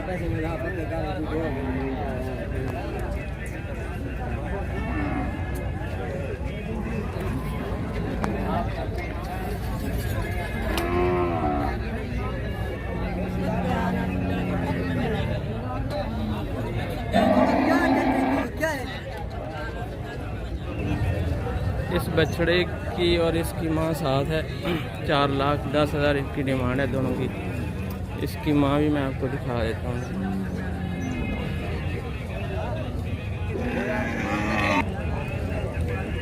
पैसे मिला इस बछड़े की और इसकी माँ साथ है। 4,10,000 इसकी डिमांड है दोनों की। इसकी माँ भी मैं आपको दिखा देता हूँ।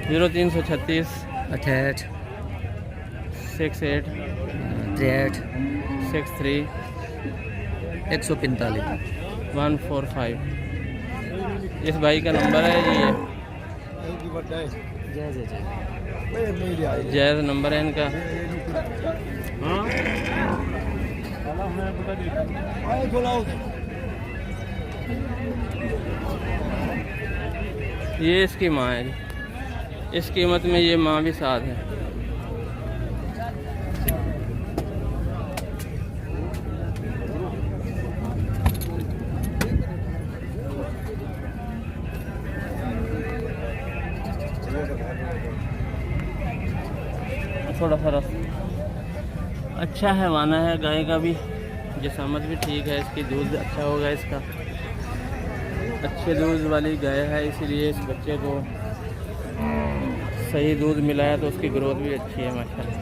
जीरो 336 68 68 63 63 145 145। इस भाई का नंबर है ये जैज़ नंबर है इनका। ये इसकी माँ है। इस कीमत में ये माँ भी साथ है। थोड़ा सा अच्छा है, वाना है गाय का भी, जिसामत भी ठीक है, इसकी दूध अच्छा होगा। इसका अच्छे दूध वाली गाय है, इसीलिए इस बच्चे को सही दूध मिला है तो उसकी ग्रोथ भी अच्छी है माशाल्लाह।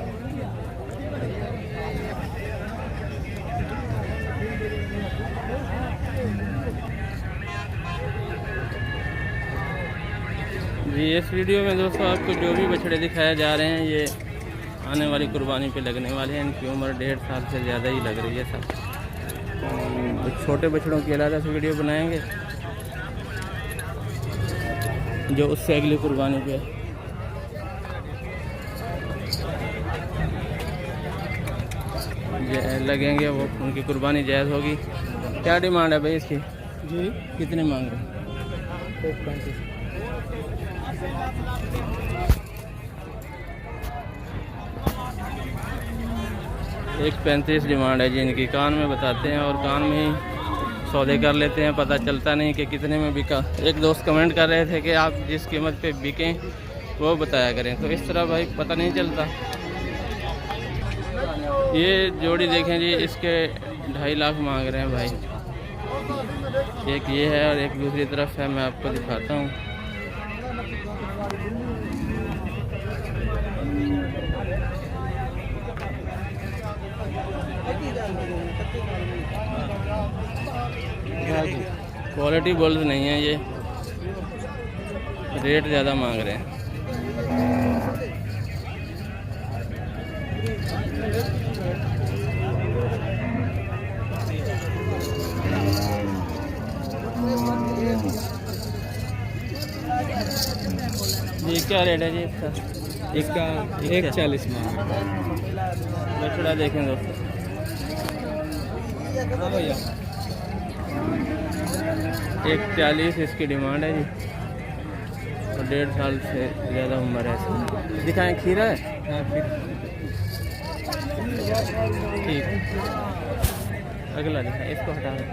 जी इस वीडियो में दोस्तों आपको जो भी बछड़े दिखाए जा रहे हैं ये आने वाली कुर्बानी पे लगने वाले हैं। इनकी उम्र 1.5 साल से ज़्यादा ही लग रही है सब। तो छोटे बछड़ों की अलग से वीडियो बनाएंगे जो उससे अगली कुर्बानी पे लगेंगे, वो उनकी कुर्बानी जायज़ होगी। क्या डिमांड है भाई इसकी? जी कितने मांग रहे हैं? 1.35 डिमांड है जी इनकी। कान में बताते हैं और कान में ही सौदे कर लेते हैं, पता चलता नहीं कि कितने में बिका। एक दोस्त कमेंट कर रहे थे कि आप जिस कीमत पे बिकें वो बताया करें, तो इस तरह भाई पता नहीं चलता। ये जोड़ी देखें जी, इसके 2.5 लाख मांग रहे हैं भाई। एक ये है और एक दूसरी तरफ है, मैं आपको दिखाता हूँ। क्वालिटी बोल्ड नहीं है ये, रेट ज़्यादा मांग रहे हैं। ये क्या रेट है जी इसका? इसका 140 मांग रहे हैं। बछड़ा देखें दोस्तों। हाँ भैया 140 इसकी डिमांड है जी और 1.5 साल से ज़्यादा उम्र है इसकी। दिखाएं, खीरा है? हाँ फिर ठीक, अगला दिखाएं, इसको हटा दें।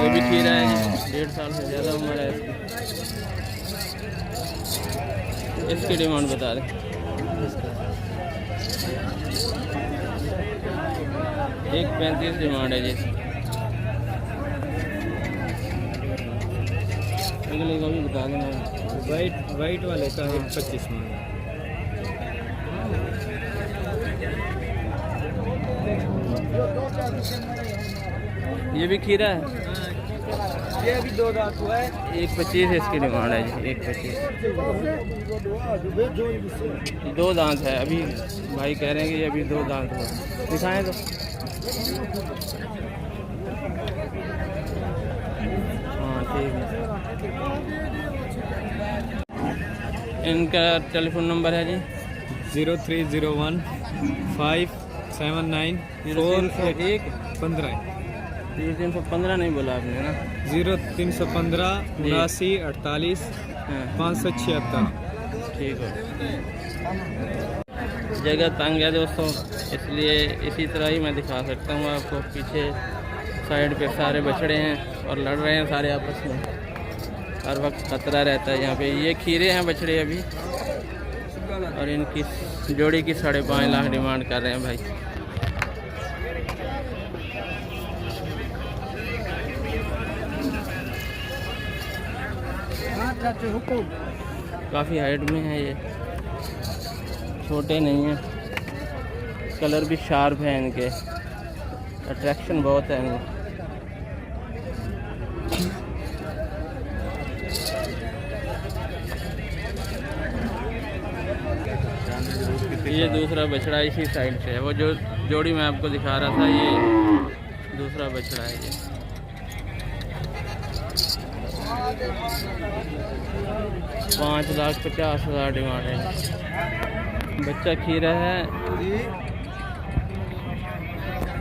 ये भी खीरा है जी, 1.5 साल से ज़्यादा उम्र है इसकी। इसकी डिमांड बता दें। 1.35 डिमांड है जी। अगले को भी बता देना। वाइट वाले का 125 मांग। ये भी खीरा है। ये अभी 2 दांत हुआ है। 1.25 इसकी डिमांड है जी, 1.25। 2 दांत है अभी, भाई कह रहे हैं कि ये अभी 2 दांत हुआ। दिखाएं तो। हाँ ठीक है। इनका टेलीफोन नंबर है जी 0301 579 0301 15 315 नहीं बोला आपने ना। 0315 79 48 हाँ 576। ठीक है। जगह तंग है दोस्तों, इसलिए इसी तरह ही मैं दिखा सकता हूँ आपको। पीछे साइड पे सारे बछड़े हैं और लड़ रहे हैं सारे आपस में। हर वक्त खतरा रहता है यहाँ पे। ये खीरे हैं बछड़े अभी, और इनकी जोड़ी की 5.5 लाख डिमांड कर रहे हैं भाई। काफ़ी हाइट में है ये, छोटे नहीं हैं। कलर भी शार्प है इनके, अट्रैक्शन बहुत है इनमें। ये दूसरा बछड़ा इसी साइड से है, वो जो जोड़ी मैं आपको दिखा रहा था, ये दूसरा बछड़ा है ये। 5,50,000 डिमांड है। बच्चा खीरा है,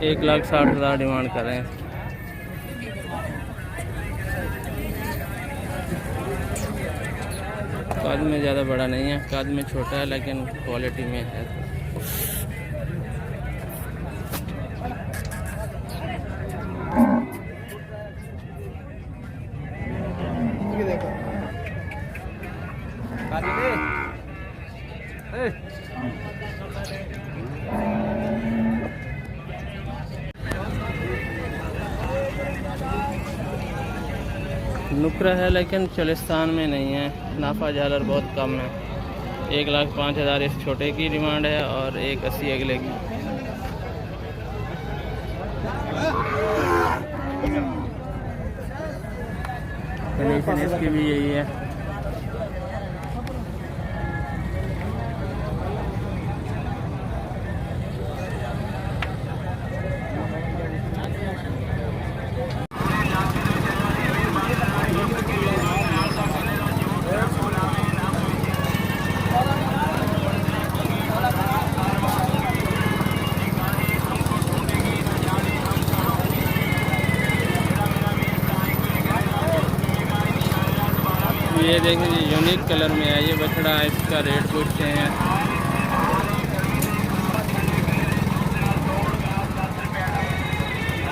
1,60,000 डिमांड कर रहे हैं। कद में ज़्यादा बड़ा नहीं है, कद में छोटा है लेकिन क्वालिटी में है। नुकरा है लेकिन चलिस्तान में नहीं है, नाफा झालर बहुत कम है। 1,05,000 इस छोटे की डिमांड है और 1,80 अगले की। कंडीशन इसकी भी यही है। ये देखें जी, यूनिक कलर में है ये बछड़ा। इसका रेट पूछते हैं।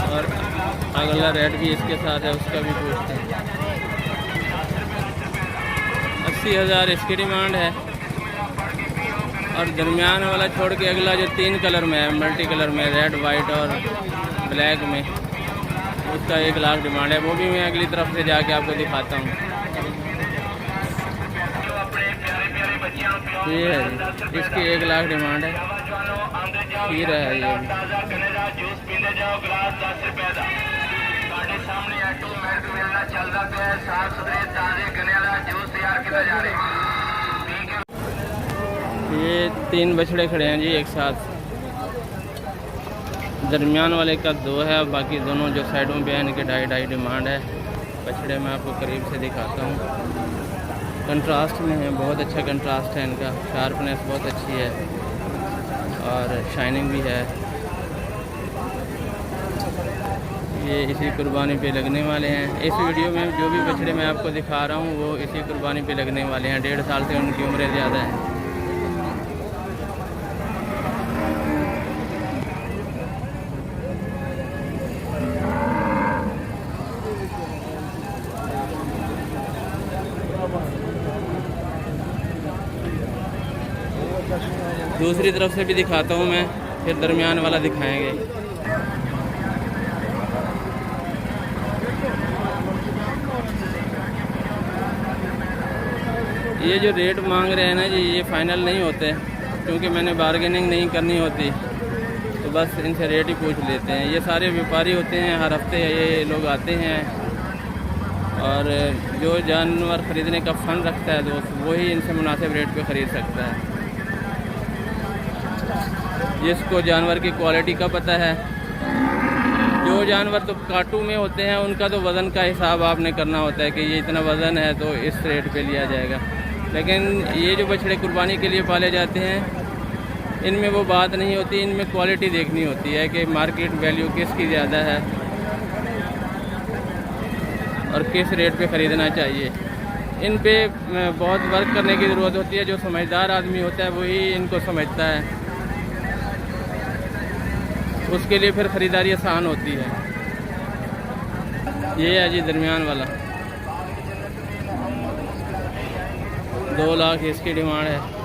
और अगला रेट भी इसके साथ है, उसका भी पूछते हैं। 80,000 इसकी डिमांड है। और दरमियान वाला छोड़ के अगला जो 3 कलर में है, मल्टी कलर में, रेड, वाइट और ब्लैक में, उसका 1 लाख डिमांड है। वो भी मैं अगली तरफ से जाके आपको दिखाता हूँ। ये है, इसकी 1 लाख डिमांड है। खीरा है ये। ये 3 बछड़े खड़े हैं जी एक साथ। दरमियान वाले का 2 है, बाकी दोनों जो साइडों पे हैं इनके 2.5 डिमांड है। बछड़े मैं आपको करीब से दिखाता हूँ। कंट्रास्ट में है, बहुत अच्छा कंट्रास्ट है इनका। शार्पनेस बहुत अच्छी है और शाइनिंग भी है। ये इसी कुर्बानी पे लगने वाले हैं। इस वीडियो में जो भी बछड़े मैं आपको दिखा रहा हूँ वो इसी कुर्बानी पे लगने वाले हैं। 1.5 साल से उनकी उम्रें ज़्यादा हैं। दूसरी तरफ से भी दिखाता हूँ मैं, फिर दरमियान वाला दिखाएंगे। ये जो रेट मांग रहे हैं ना जी, ये फाइनल नहीं होते, क्योंकि मैंने बार्गेनिंग नहीं करनी होती, तो बस इनसे रेट ही पूछ लेते हैं। ये सारे व्यापारी होते हैं, हर हफ्ते ये लोग आते हैं और जो जानवर ख़रीदने का फ़ंड रखता है दोस्त, वही इनसे मुनासिब रेट पे ख़रीद सकता है। जिसको जानवर की क्वालिटी का पता है, जो जानवर तो काटू में होते हैं उनका तो वज़न का हिसाब आपने करना होता है कि ये इतना वज़न है तो इस रेट पे लिया जाएगा। लेकिन ये जो बछड़े कुर्बानी के लिए पाले जाते हैं, इनमें वो बात नहीं होती, इनमें क्वालिटी देखनी होती है कि मार्केट वैल्यू किसकी ज़्यादा है और किस रेट पे ख़रीदना चाहिए। इन पे बहुत वर्क करने की ज़रूरत होती है। जो समझदार आदमी होता है वही इनको समझता है, उसके लिए फिर ख़रीदारी आसान होती है। ये है जी दरमियान वाला, 2 लाख इसकी डिमांड है।